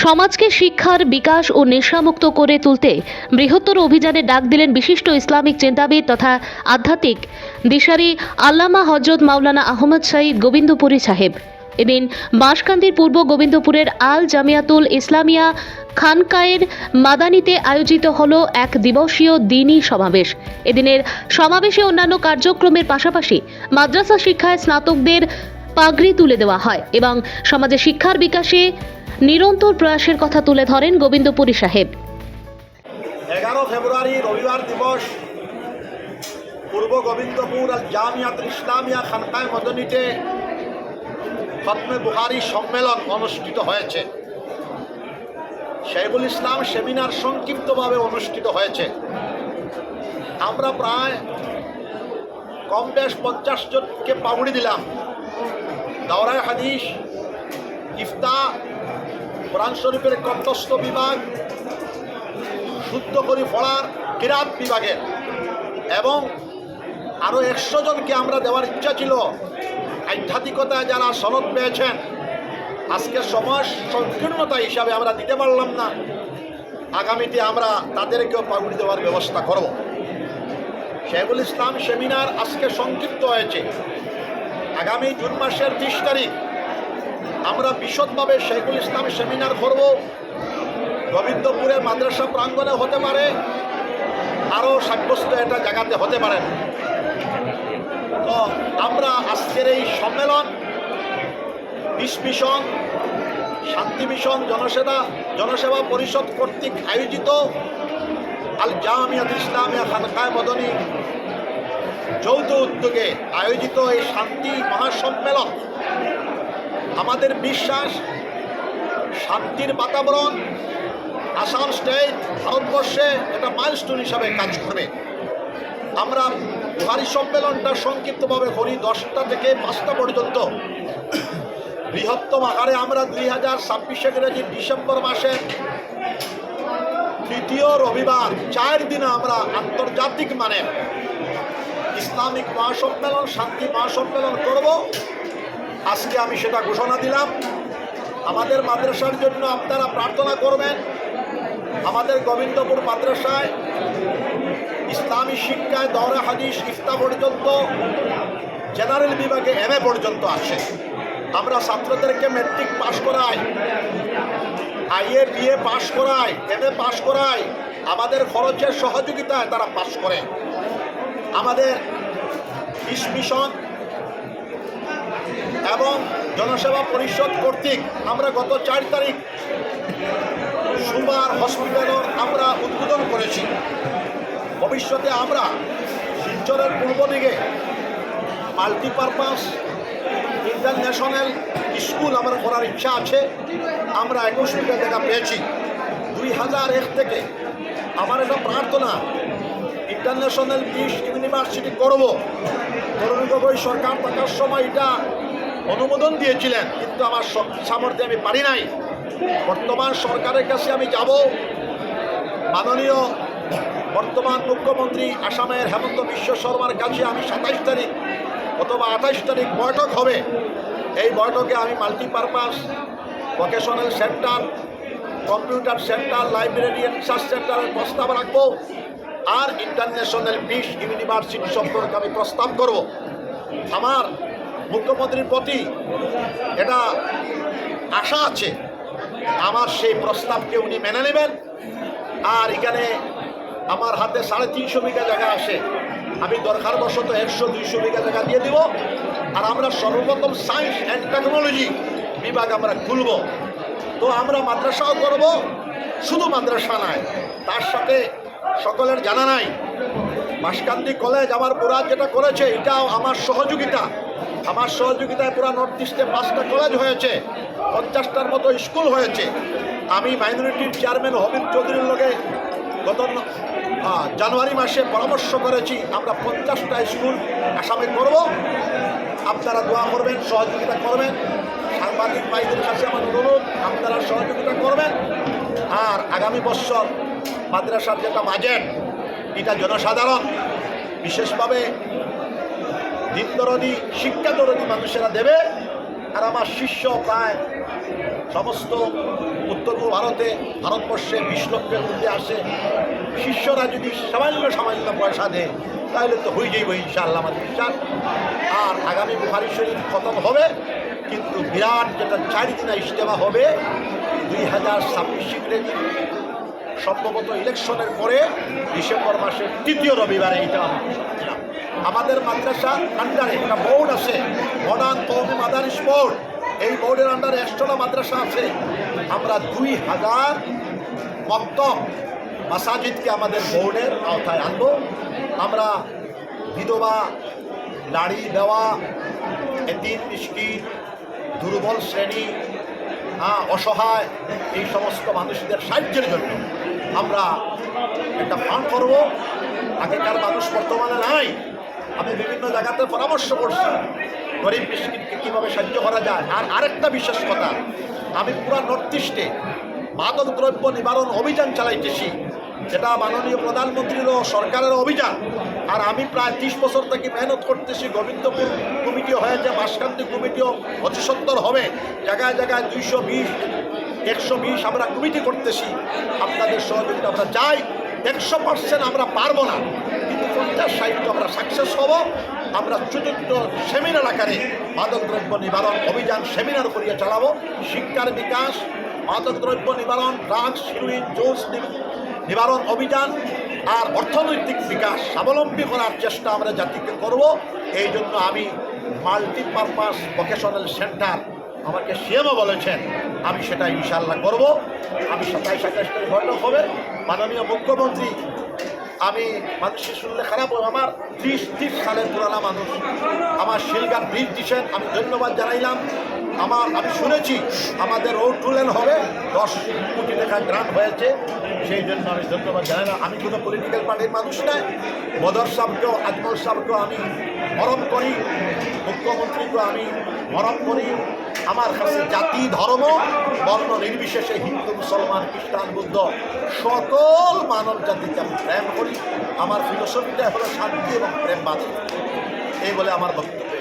সমাজকে শিক্ষার বিকাশ ও নেশামুক্ত করে তুলতে বৃহত্তর অভিযানে ডাক দিলেন বিশিষ্ট ইসলামিক চিন্তাবিদ তথা আধ্যাত্মিক দিশারি আল্লামা হযরত মাওলানা আহমদ সাঈদ গোবিন্দপুরী সাহেব। এদিন বাঁশকান্দির পূর্ব গোবিন্দপুরের আল জামিয়াতুল ইসলামিয়া খানকায়ের মাদানিতে আয়োজিত হলো এক দিবসীয় দ্বীনি সমাবেশ। এদিনের সমাবেশে অন্যান্য কার্যক্রমের পাশাপাশি মাদ্রাসা শিক্ষায় স্নাতকদের পাগড়ি তুলে দেওয়া হয় এবং সমাজে শিক্ষার বিকাশে নিরন্তর প্রয়াসের কথা তুলে ধরেন গোবিন্দপুরী সাহেব। 11 ফেব্রুয়ারি রবিবার দিবস পূর্ব গোবিন্দপুর আল জামিয়াতুল ইসলামিয়া খানকায়ে মাদানিতে খতমে বুখারী সম্মেলন অনুষ্ঠিত হয়েছে। শেখুল ইসলাম সেমিনার সংক্ষিপ্তভাবে অনুষ্ঠিত হয়েছে। আমরা প্রায় কম বেশ 50 জনকে পাগড়ি দিলাম। দাওরায়ে হাদিস, ইফতা, কোরআন শরীফের কণ্ঠস্থ বিভাগ, শুদ্ধ করে পড়ার কিরাত বিভাগের এবং আরও 100 জনকে আমরা দেওয়ার ইচ্ছা ছিল। আধ্যাত্মিকতায় যারা সনদ পেয়েছেন, আজকে সময় সংকীর্ণতা হিসাবে আমরা দিতে পারলাম না। আগামীতে আমরা তাদেরকেও পাগড়ি দেওয়ার ব্যবস্থা করব। শেখুল ইসলাম সেমিনার আজকে সংক্ষিপ্ত হয়েছে। আগামী জুন মাসের 30 তারিখ আমরা বিশদভাবে শেখুল ইসলাম সেমিনার করব। গোবিন্দপুরে মাদ্রাসা প্রাঙ্গণে হতে পারে, আরও সাব্যস্ত এটা জায়গাতে হতে পারে। তো আমরা আজকের এই সম্মেলন পিস মিশন, শান্তি মিশন, জনসেবা পরিষদ কর্তৃক আয়োজিত আল জামিয়াতুল ইসলামিয়া খানকায়ে মাদানি যৌথ উদ্যোগে আয়োজিত এই শান্তি মহাসম্মেলন আমাদের বিশ্বাস শান্তির বাতাবরণ আসাম স্টেট ভারতবর্ষে একটা মাইলস্টোন হিসাবে কাজ করবে। আমরা বুখারী সম্মেলনটা সংক্ষিপ্তভাবে করি 10টা থেকে 5টা পর্যন্ত। বৃহত্তম আকারে আমরা 2026 ডিসেম্বর মাসের 3য় রবিবার 4 দিনে আমরা আন্তর্জাতিক মানের ইসলামিক মহাসম্মেলন, শান্তি মহাসম্মেলন করব। আজকে আমি সেটা ঘোষণা দিলাম। আমাদের মাদ্রাসার জন্য আপনারা প্রার্থনা করবেন। আমাদের গোবিন্দপুর মাদ্রাসায় ইসলামী শিক্ষায় দাওরা হাদিস ইফতা পর্যন্ত, জেনারেল বিভাগে MA পর্যন্ত আছে। আমরা ছাত্রদেরকে ম্যাট্রিক পাশ করাই, IA BA পাশ করাই, MA পাশ করাই। আমাদের খরচের সহযোগিতায় তারা পাশ করে। আমাদের পিস মিশন এবং জনসেবা পরিষদ কর্তৃক আমরা গত 4 তারিখ সুমার হসপিটালের আমরা উদ্বোধন করেছি। ভবিষ্যতে আমরা শিলচরের পূর্ব দিকে মাল্টিপারপাস ইন্টারন্যাশনাল স্কুল আমার করার ইচ্ছা আছে। আমরা 21 বিঘা জায়গা পেয়েছি। 2001 থেকে আমার একটা প্রার্থনা, ইন্টারন্যাশনাল পিস ইউনিভার্সিটি করব। তরুণ গগৈ সরকার থাকার সময় এটা অনুমোদন দিয়েছিলেন, কিন্তু আমার সামর্থ্যে আমি পারি নাই। বর্তমান সরকারের কাছে আমি যাব। মাননীয় বর্তমান মুখ্যমন্ত্রী আসামের হেমন্ত বিশ্ব শর্মার কাছে আমি 27 তারিখ অথবা 28 তারিখ বৈঠক হবে। এই বৈঠকে আমি multipurpose vocational centre, computer centre, library research সেন্টারের প্রস্তাব রাখবো। আর ইন্টারন্যাশনাল পিস ইউনিভার্সিটি সম্পর্কে আমি প্রস্তাব করব। আমার মুখ্যমন্ত্রীর প্রতি এটা আশা আছে, আমার সেই প্রস্তাবকে উনি মেনে নেবেন। আর এখানে আমার হাতে 350 বিঘা জায়গা আসে। আমি দরকার বশত 100-200 বিঘা জায়গা দিয়ে দিব। আর আমরা সর্বপ্রথম সায়েন্স অ্যান্ড টেকনোলজি বিভাগ আমরা খুলব। তো আমরা মাদ্রাসাও করব। শুধু মাদ্রাসা নয়, তার সাথে সকলের জানা নাই বাঁশকান্দি কলেজ আমার পুরা যেটা করেছে, এটাও আমার সহযোগিতা। আমার সহযোগিতায় পুরা নর্থ ইস্টে 5টা কলেজ হয়েছে, 50টার মতো স্কুল হয়েছে। আমি মাইনরিটির চেয়ারম্যান হবিব চৌধুরীর লগে গত জানুয়ারি মাসে পরামর্শ করেছি, আমরা 50টা স্কুল আসামে করব। আপনারা দোয়া করবেন, সহযোগিতা করবেন। সাংবাদিক ভাইদের কাছে আমার অনুরোধ, আপনারা সহযোগিতা করবেন। আর আগামী বছর মাদ্রাসার যেটা বাজেট, এটা জনসাধারণ বিশেষভাবে দিনদরদি, শিক্ষাদরদি মানুষেরা দেবে। আর আমার শিষ্য প্রায় সমস্ত উত্তর পূর্ব ভারতে ভারতবর্ষে 20 লক্ষের মধ্যে আসে, শিষ্যরা যদি সামান্য পয়সা দেয় তাহলে তো হয়ে যাইব ইনশাআল্লাহ আমার বিশ্বাস। আর আগামী বুখারী শরীফ খতম হবে, কিন্তু বিরাট যেটা 4 দিনা ইজতেমা হবে 2026 ইংরেজি, সম্ভবত ইলেকশনের পরে ডিসেম্বর মাসের 3য় রবিবারে। এটা আমাদের মাদ্রাসা আন্ডারে একটা বোর্ড আছে, মডার্ন কওমি মাদারিস বোর্ড। এই বোর্ডের আন্ডারে 100টা মাদ্রাসা আছে। আমরা 2000 মক্তব মাসাজিদকে আমাদের বোর্ডের আওতায় আনব। আমরা বিধবা, নারী দেওয়া, এতিম মিসকিন, দুর্বল শ্রেণী, অসহায় এই সমস্ত মানুষদের সাহায্যের জন্য আমরা একটা ফান্ড করব। আগেকার মানুষ বর্তমানে নাই। আমি বিভিন্ন জায়গাতে পরামর্শ করছি গরিব মিসকিনকে কীভাবে সাহায্য করা যায়। আর আরেকটা বিশেষ কথা, আমি পুরা নর্থ ইস্টে মাদক দ্রব্য নিবারণ অভিযান চালাইতেছি, যেটা মাননীয় প্রধানমন্ত্রীরও সরকারের অভিযান। আর আমি প্রায় 30 বছর থেকে মেহনত করতেছি। গোবিন্দপুর কমিটিও হয়েছে, মাসকান্তি কমিটিও 75 হবে, জায়গায় জায়গায় 220, 120 আমরা কমিটি করতেছি। আপনাদের সহযোগিতা আমরা চাই। 100% আমরা পারবো না, কিন্তু 50-60 আমরা সাকসেস হব। আমরা ছোট সেমিনার আকারে মাদক দ্রব্য নিবারণ অভিযান সেমিনার করিয়ে চালাবো। শিক্ষার বিকাশ, মাদক দ্রব্য নিবারণ, ড্রাগস, হিরোইন, জোস নিবারণ অভিযান, আর অর্থনৈতিক বিকাশ স্বাবলম্বী করার চেষ্টা আমরা জাতিকে করব। এই জন্য আমি মাল্টিপারপাস ভোকেশনাল সেন্টার, আমাকে সিএমও বলেছেন, আমি সেটা ইনশাল্লাহ করব। আমি 27-28 তারিখ বৈঠক হবে মাননীয় মুখ্যমন্ত্রী। আমি মানুষের শুনলে খারাপ হবে, আমার 30 সালের পুরানা মানুষ আমার শিলঘাট ব্রিজ দিচ্ছেন, আমি ধন্যবাদ জানাইলাম। আমি শুনেছি আমাদের রোড 2 লেন হবে, 10 কোটি টাকা গ্রান্ট হয়েছে, সেই জন্য আমি ধন্যবাদ জানাইলাম। আমি কোনো পলিটিক্যাল পার্টির মানুষ নয়। বদর সাহেবকেও, আজমল সাহেবকেও আমি মরম করি, মুখ্যমন্ত্রীকেও আমি মরম করি। আমার কাছে জাতি, ধর্ম, বর্ণ নির্বিশেষে হিন্দু, মুসলমান, খ্রিস্টান, বুদ্ধ সকল মানব জাতিকে আমি প্রেম করি। আমার ফিলোসফিটা হলো শান্তি এবং প্রেম বাদ। এই বলে আমার বক্তব্য